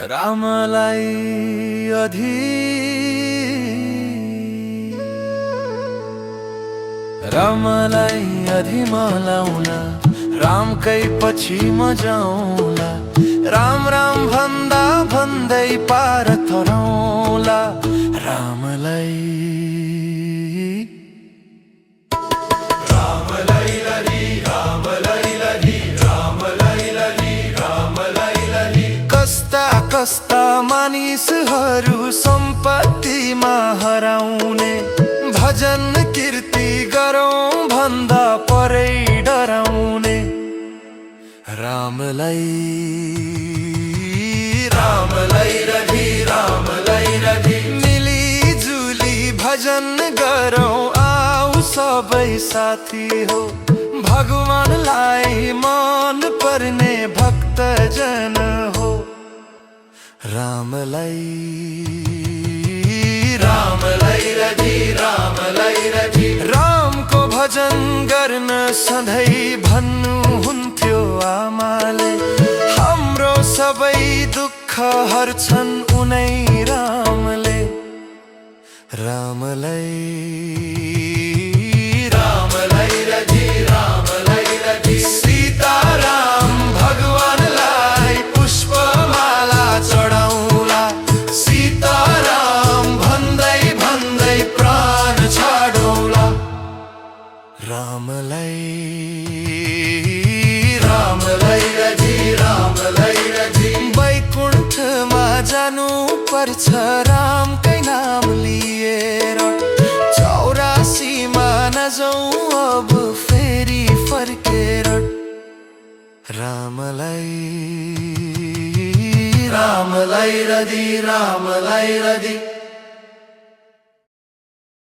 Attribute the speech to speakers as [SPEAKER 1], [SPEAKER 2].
[SPEAKER 1] रामलाई अधिमा लाउन रामकै पछि म जाउँला। राम राम भन्दा भन्दै पार तराउँला रामलाई। कस्ता मानिसहरू सम्पत्तिमा हराउने, भजन कीर्ति गरौँ भन्दा परै डराउने। रामलाई मिलिजुली भजन गरौँ आऊ सबै साथी हो। भगवानलाई मन पर्ने भक्तजन हो। रामलाई रामको भजन गर्न सधैँ भन्नुहुन्थ्यो आमाले। हाम्रो सबै दुःख हर्छन् उनै रामले। रामलाई सीताराम भगवानलाई पुष्पमाला चढाउँला। सीताराम भन्दै भन्दै प्राण छाडौँला रामलाई। वैकुण्ठमा जानु पर्छ रामकै नाम लिएर। 84 नजाउँ अब फेरि फर्केर। रामलाई